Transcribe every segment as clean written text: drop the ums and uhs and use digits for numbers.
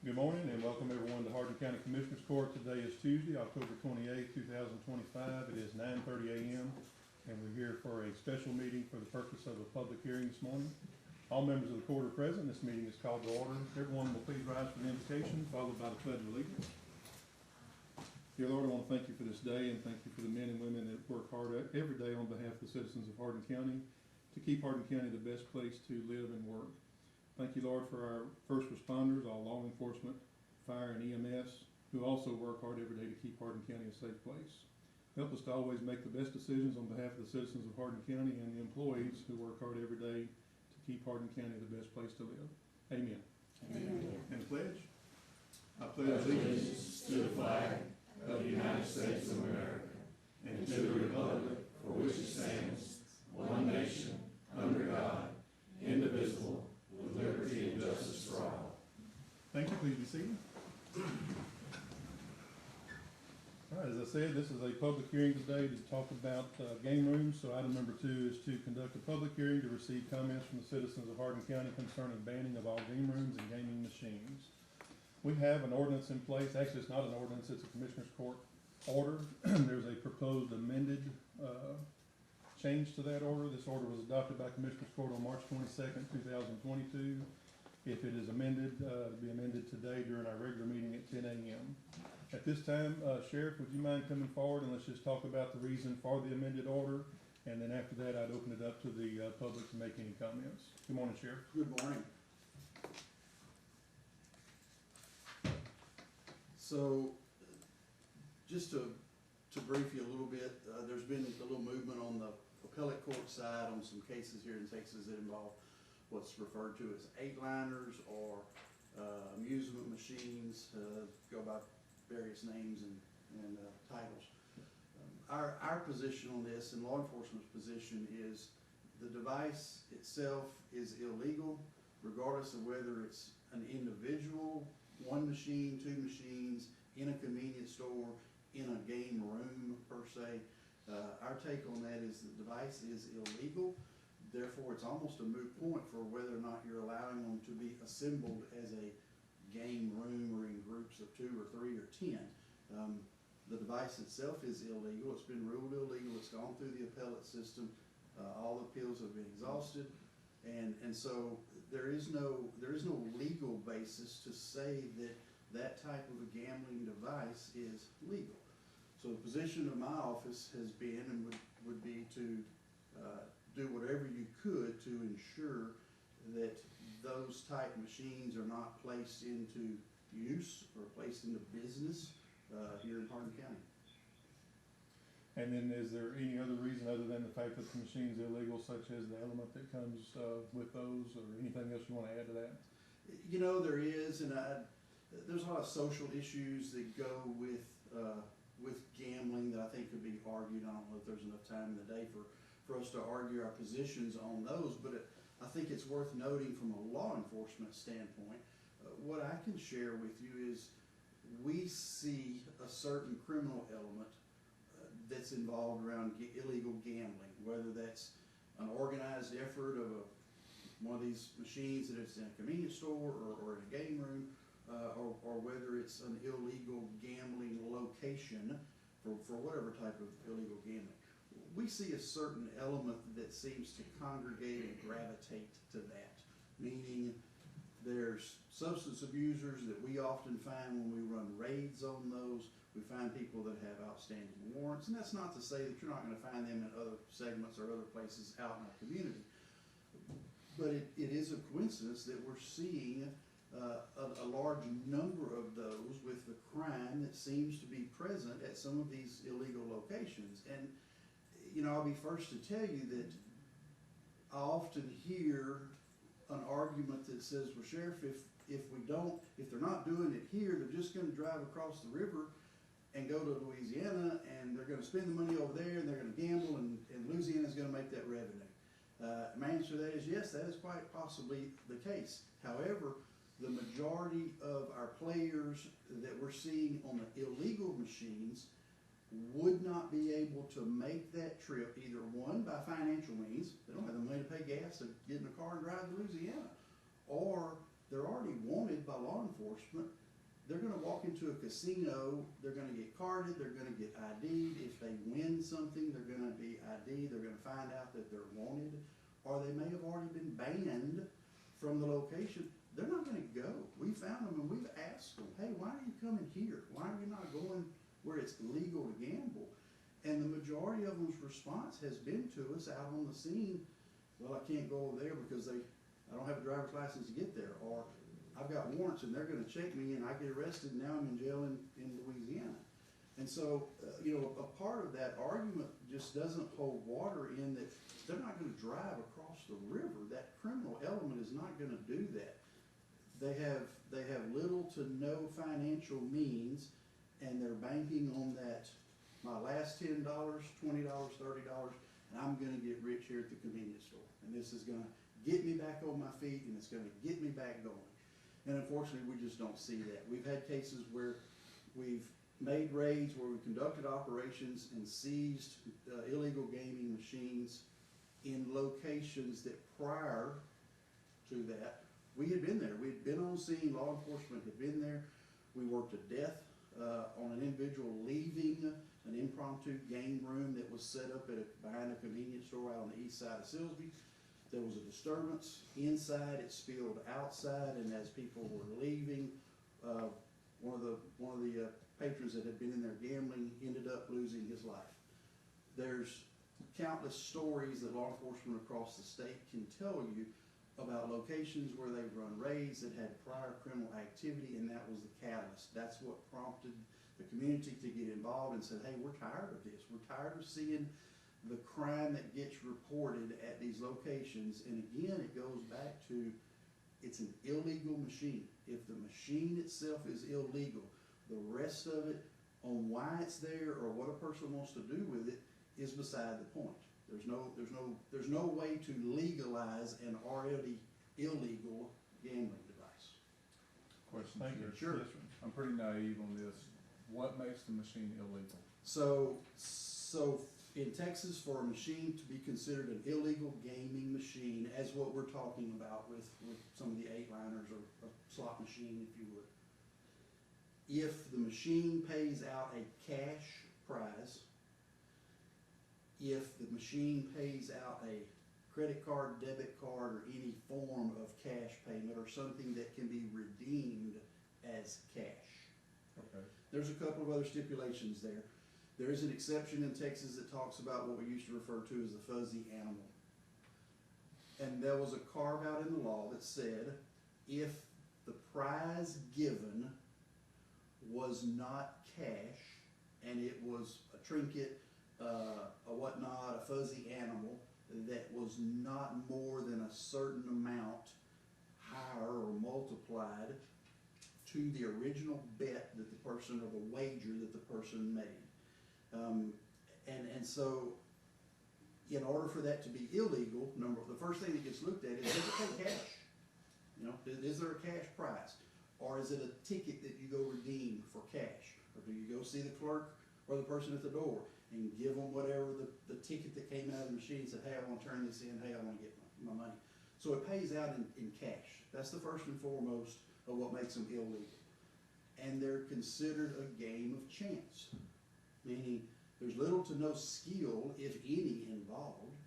Good morning and welcome everyone to Hardin County Commissioners Court. Today is Tuesday, October 28th, 2025. It is 9:30 a.m. and we're here for a special meeting for the purpose of a public hearing this morning. All members of the court are present. This meeting is called to order. Everyone will please rise for the invocation, followed by the Pledge of Allegiance. Dear Lord, I want to thank you for this day and thank you for the men and women that work hard every day on behalf of the citizens of Hardin County to keep Hardin County the best place to live and work. Thank you, Lord, for our first responders, all law enforcement, fire, and EMS, who also work hard every day to keep Hardin County a safe place. Help us to always make the best decisions on behalf of the citizens of Hardin County and the employees who work hard every day to keep Hardin County the best place to live. Amen. Amen. And the pledge? I pledge allegiance to the flag of the United States of America and to the republic for which it stands, one nation, under God, indivisible, with liberty and justice for all. Thank you. Please be seated. All right, as I said, this is a public hearing today to talk about game rooms. So item number 2 is to conduct a public hearing to receive comments from the citizens of Hardin County concerning banning of all game rooms and gaming machines. We have an ordinance in place. Actually, it's not an ordinance, it's a Commissioner's Court order. There's a proposed amended change to that order. This order was adopted by Commissioner's Court on March 22nd, 2022. If it is amended, it'll be amended today during our regular meeting at 10 a.m. At this time, Sheriff, would you mind coming forward and let's just talk about the reason for the amended order, and then after that I'd open it up to the public to make any comments. Good morning, Sheriff. Good morning. So, just to brief you a little bit, there's been a little movement on the appellate court side on some cases here in Texas that involve what's referred to as 8-liners or amusement machines, go by various names and titles. Our position on this and law enforcement's position is the device itself is illegal, regardless of whether it's an individual, one machine, two machines, in a convenience store, in a game room per se. Our take on that is the device is illegal. Therefore, it's almost a moot point for whether or not you're allowing them to be assembled as a game room or in groups of 2 or 3 or 10. The device itself is illegal. It's been ruled illegal. It's gone through the appellate system. All appeals have been exhausted, and so there is no legal basis to say that type of a gambling device is legal. So the position of my office has been and would be to do whatever you could to ensure that those type machines are not placed into use or placed into business here in Hardin County. And then is there any other reason other than the fact that the machine's illegal, such as the element that comes with those, or anything else you want to add to that? You know, there is, and there's a lot of social issues that go with gambling that I think could be argued. I don't know if there's enough time in the day for us to argue our positions on those, but I think it's worth noting from a law enforcement standpoint. What I can share with you is we see a certain criminal element that's involved around illegal gambling, whether that's an organized effort of one of these machines that it's in a convenience store or in a game room, or whether it's an illegal gambling location for whatever type of illegal gambling. We see a certain element that seems to congregate and gravitate to that, meaning there's substance abusers that we often find when we run raids on those. We find people that have outstanding warrants, and that's not to say that you're not going to find them in other segments or other places out in our community. But it is a coincidence that we're seeing a large number of those with the crime that seems to be present at some of these illegal locations. And, you know, I'll be first to tell you that I often hear an argument that says, well, Sheriff, if they're not doing it here, they're just going to drive across the river and go to Louisiana, and they're going to spend the money over there, and they're going to gamble, and Louisiana's going to make that revenue. My answer to that is yes, that is quite possibly the case. However, the majority of our players that we're seeing on the illegal machines would not be able to make that trip, either one, by financial means, they don't have the money to pay gas to get in a car and drive to Louisiana, or they're already wanted by law enforcement. They're gonna walk into a casino, they're gonna get carded, they're gonna get ID'd. If they win something, they're gonna be ID'd, they're gonna find out that they're wanted, or they may have already been banned from the location. They're not gonna go. We found them and we've asked them, hey, why are you coming here? Why are you not going where it's legal to gamble? And the majority of them's response has been to us out on the scene, well, I can't go over there because I don't have a driver's license to get there, or I've got warrants and they're gonna check me and I get arrested and now I'm in jail in Louisiana. And so, you know, a part of that argument just doesn't hold water in that they're not gonna drive across the river. That criminal element is not gonna do that. They have little to no financial means, and they're banking on that, my last $10, $20, $30, and I'm gonna get rich here at the convenience store. And this is gonna get me back on my feet and it's gonna get me back going. And unfortunately, we just don't see that. We've had cases where we've made raids, where we conducted operations and seized illegal gaming machines in locations that prior to that, we had been there. We had been on scene, law enforcement had been there. We worked to death on an individual leaving an impromptu game room that was set up behind a convenience store out on the east side of Silsbee. There was a disturbance inside, it spilled outside, and as people were leaving, one of the patrons that had been in there gambling ended up losing his life. There's countless stories that law enforcement across the state can tell you about locations where they've run raids that had prior criminal activity, and that was the catalyst. That's what prompted the community to get involved and said, hey, we're tired of this. We're tired of seeing the crime that gets reported at these locations. And again, it goes back to, it's an illegal machine. If the machine itself is illegal, the rest of it, on why it's there or what a person wants to do with it, is beside the point. There's no way to legalize an already illegal gambling device. Question, Thank you. Sure. Sure. Yes, sir. I'm pretty naive on this. What makes the machine illegal? So in Texas, for a machine to be considered an illegal gaming machine, as what we're talking about with some of the 8-liners or a slot machine, if you would, if the machine pays out a cash prize, if the machine pays out a credit card, debit card, or any form of cash payment, or something that can be redeemed as cash. Okay. There's a couple of other stipulations there. There is an exception in Texas that talks about what we used to refer to as the fuzzy animal. And there was a carve out in the law that said if the prize given was not cash and it was a trinket, a whatnot, a fuzzy animal that was not more than a certain amount higher or multiplied to the original bet that the person, or the wager that the person made. And so in order for that to be illegal, the first thing that gets looked at is, does it pay cash? You know, is there a cash prize? Or is it a ticket that you go redeem for cash? Or do you go see the clerk or the person at the door and give them whatever the ticket that came out of the machine and said, hey, I want to turn this in, hey, I want to get my money. So it pays out in cash. That's the first and foremost of what makes them illegal. And they're considered a game of chance, meaning there's little to no skill, if any, involved.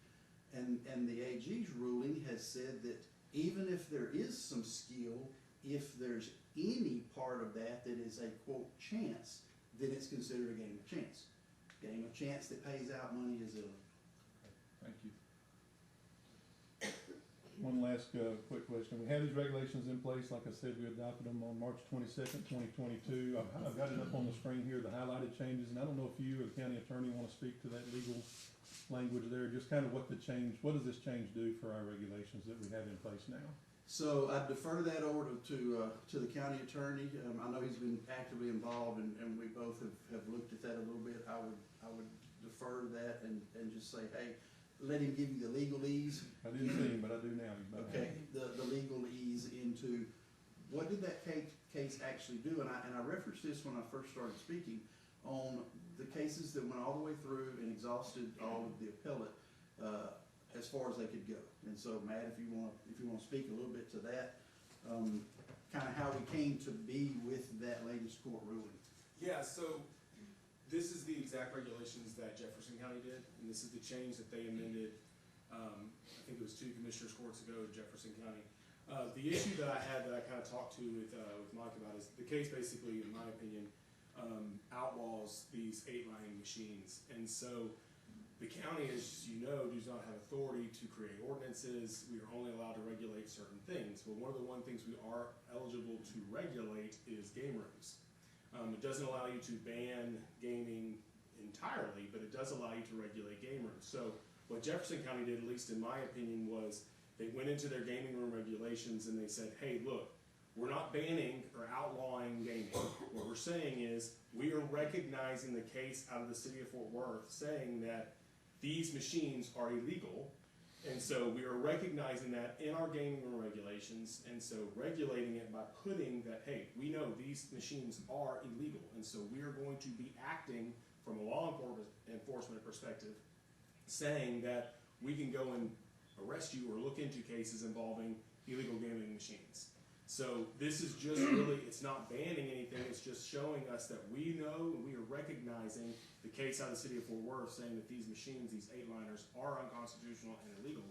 And the AG's ruling has said that even if there is some skill, if there's any part of that is a, quote, chance, then it's considered a game of chance. Game of chance that pays out money is illegal. Thank you. One last quick question. We have these regulations in place. Like I said, we adopted them on March 22nd, 2022. I've got it up on the screen here, the highlighted changes, and I don't know if you or the county attorney want to speak to that legal language there, just kind of what does this change do for our regulations that we have in place now? So I defer that over to the county attorney. I know he's been actively involved, and we both have looked at that a little bit. I would defer to that and just say, hey, let him give you the legalese. I didn't see him, but I do now. Okay, the legalese into what did that case actually do? And I referenced this when I first started speaking on the cases that went all the way through and exhausted all of the appellate as far as they could go. And so, Matt, if you want to speak a little bit to that, kind of how we came to be with that latest court ruling. Yeah, so this is the exact regulations that Jefferson County did, and this is the change that they amended, I think it was 2 commissioners courts ago in Jefferson County. The issue that I had that I kind of talked to with Mike about is the case basically, in my opinion, outlaws these 8-line machines. And so the county, as you know, does not have authority to create ordinances. We are only allowed to regulate certain things. But one of the things we are eligible to regulate is game rooms. It doesn't allow you to ban gaming entirely, but it does allow you to regulate game rooms. So what Jefferson County did, at least in my opinion, was they went into their gaming room regulations and they said, hey, look, we're not banning or outlawing gaming. What we're saying is we are recognizing the case out of the city of Fort Worth saying that these machines are illegal. And so we are recognizing that in our gaming room regulations, and so regulating it by putting that, hey, we know these machines are illegal, and so we are going to be acting from a law enforcement perspective, saying that we can go and arrest you or look into cases involving illegal gaming machines. So this is just really, it's not banning anything, it's just showing us that we know and we are recognizing the case out of the city of Fort Worth saying that these machines, these 8-liners, are unconstitutional and illegal.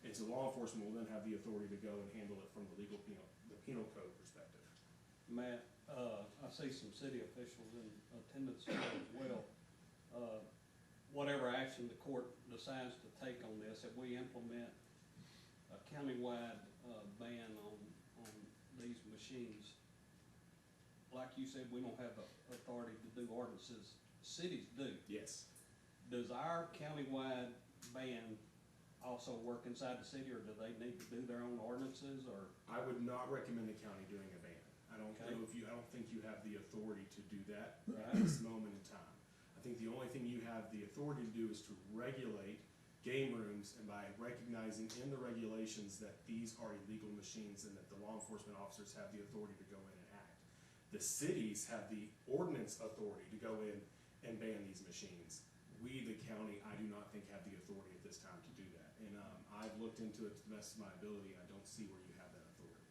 And so law enforcement will then have the authority to go and handle it from the penal code perspective. Matt, I see some city officials in attendance here as well. Whatever action the court decides to take on this, if we implement a countywide ban on these machines, like you said, we don't have the authority to do ordinances. Cities do. Yes. Does our countywide ban also work inside the city, or do they need to do their own ordinances, or? I would not recommend the county doing a ban. I don't Okay. know if you, I don't think you have the authority to do that Right. at this moment in time. I think the only thing you have the authority to do is to regulate game rooms, and by recognizing in the regulations that these are illegal machines and that the law enforcement officers have the authority to go in and act. The cities have the ordinance authority to go in and ban these machines. We, the county, I do not think have the authority at this time to do that. And I've looked into it to the best of my ability. I don't see where you have that authority.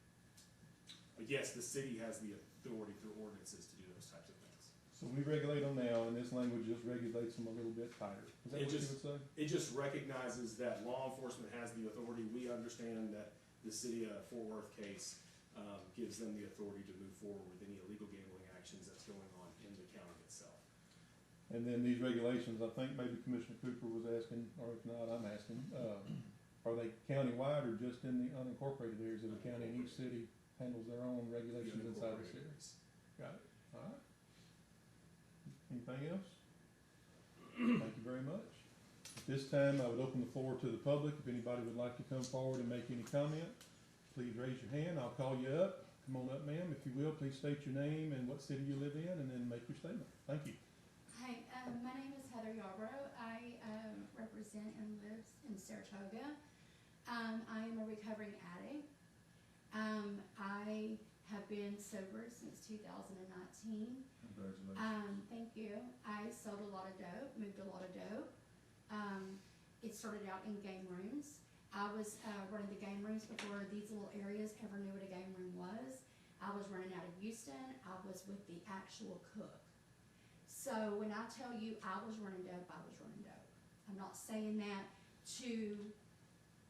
But yes, the city has the authority through ordinances to do those types of things. So we regulate them now, and this language just regulates them a little bit tighter. Is that It what you just- would say? It just recognizes that law enforcement has the authority. We understand that the city of Fort Worth case gives them the authority to move forward with any illegal gambling actions that's going on in the county itself. And then these regulations, I think maybe Commissioner Cooper was asking, or if not, I'm asking, are they countywide or just in the unincorporated areas of the county, and each city handles their own regulations inside the city? Got it, all right. Anything else? Thank you very much. At this time, I would open the floor to the public. If anybody would like to come forward and make any comment, please raise your hand. I'll call you up. Come on up, ma'am, if you will. Please state your name and what city you live in, and then make your statement. Thank you. Hi, my name is Heather Yarbrough. I represent and live in Saratoga. I am a recovering addict. I have been sober since 2019. Congratulations. Thank you. I sold a lot of dope, moved a lot of dope. It started out in game rooms. I was running the game rooms before these little areas ever knew what a game room was. I was running out of Houston. I was with the actual cook. So when I tell you I was running dope, I was running dope. I'm not saying that to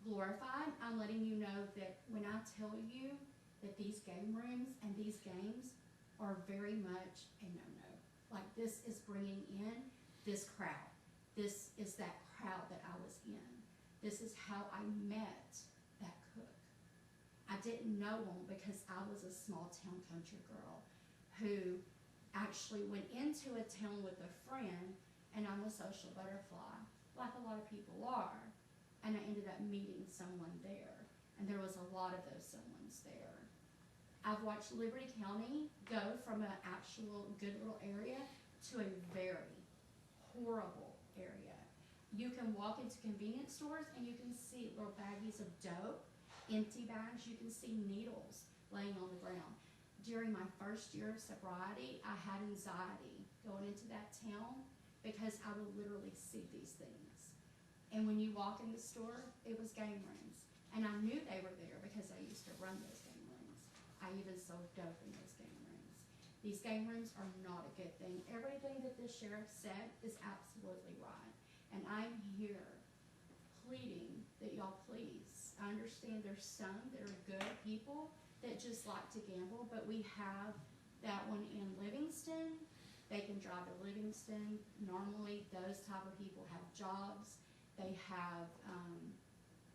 glorify. I'm letting you know that when I tell you that these game rooms and these games are very much a no-no. Like, this is bringing in this crowd. This is that crowd that I was in. This is how I met that cook. I didn't know him because I was a small town country girl who actually went into a town with a friend, and I'm a social butterfly, like a lot of people are. And I ended up meeting someone there, and there was a lot of those someones there. I've watched Liberty County go from an actual good little area to a very horrible area. You can walk into convenience stores and you can see little baggies of dope, empty bags. You can see needles laying on the ground. During my first year of sobriety, I had anxiety going into that town because I would literally see these things. And when you walk in the store, it was game rooms. And I knew they were there because I used to run those game rooms. I even sold dope in those game rooms. These game rooms are not a good thing. Everything that the sheriff said is absolutely right. And I'm here pleading that y'all please, I understand there's some that are good people that just like to gamble, but we have that one in Livingston. They can drive to Livingston. Normally, those type of people have jobs. They have,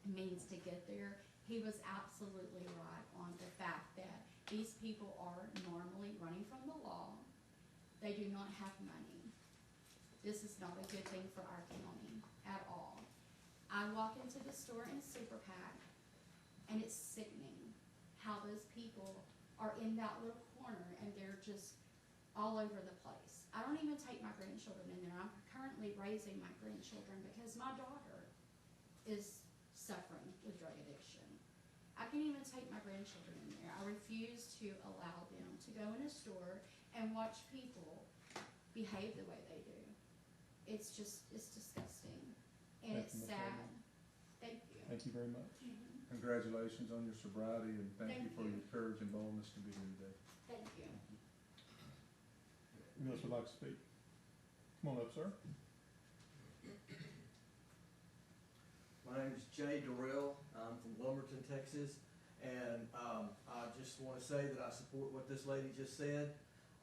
means to get there. He was absolutely right on the fact that these people are normally running from the law. They do not have money. This is not a good thing for our county at all. I walk into the store in Super Pack, and it's sickening how those people are in that little corner and they're just all over the place. I don't even take my grandchildren in there. I'm currently raising my grandchildren because my daughter is suffering with drug addiction. I can't even take my grandchildren in there. I refuse to allow them to go in a store and watch people behave the way they do. It's disgusting. And Thank it's you, Ms. sad. Harden. Thank you. Thank you very much. Mhm. Congratulations on your sobriety, and thank you Thank for you. your courage and boldness to be here today. Thank you. Who else would like to speak? Come on up, sir. My name is Jay Durrell. I'm from Lumberton, Texas, and I just want to say that I support what this lady just said.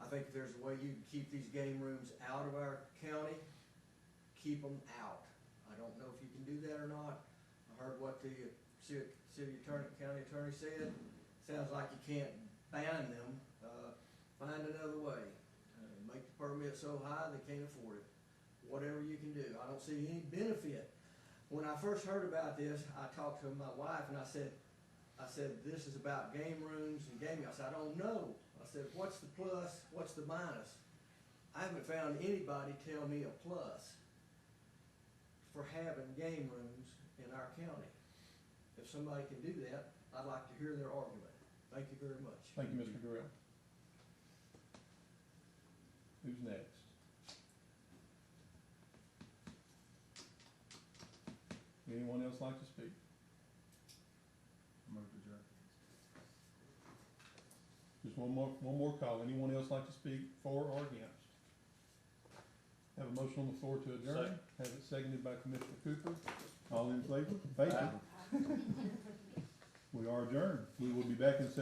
I think if there's a way you can keep these game rooms out of our county, keep them out. I don't know if you can do that or not. I heard what the city attorney, county attorney said. Sounds like you can't ban them. Find another way. Make the permit so high they can't afford it. Whatever you can do. I don't see any benefit. When I first heard about this, I talked to my wife and I said, this is about game rooms and gaming. I said, I don't know. I said, what's the plus? What's the minus? I haven't found anybody tell me a plus for having game rooms in our county. If somebody can do that, I'd like to hear their argument. Thank you very much. Thank you, Mr. Durrell. Who's next? Anyone else like to speak? Move to adjourn. Just one more call. Anyone else like to speak for or against? Have a motion on the floor to adjourn. Second. Have it seconded by Commissioner Cooper. All in favor? Thank you. We are adjourned. We will be back in session.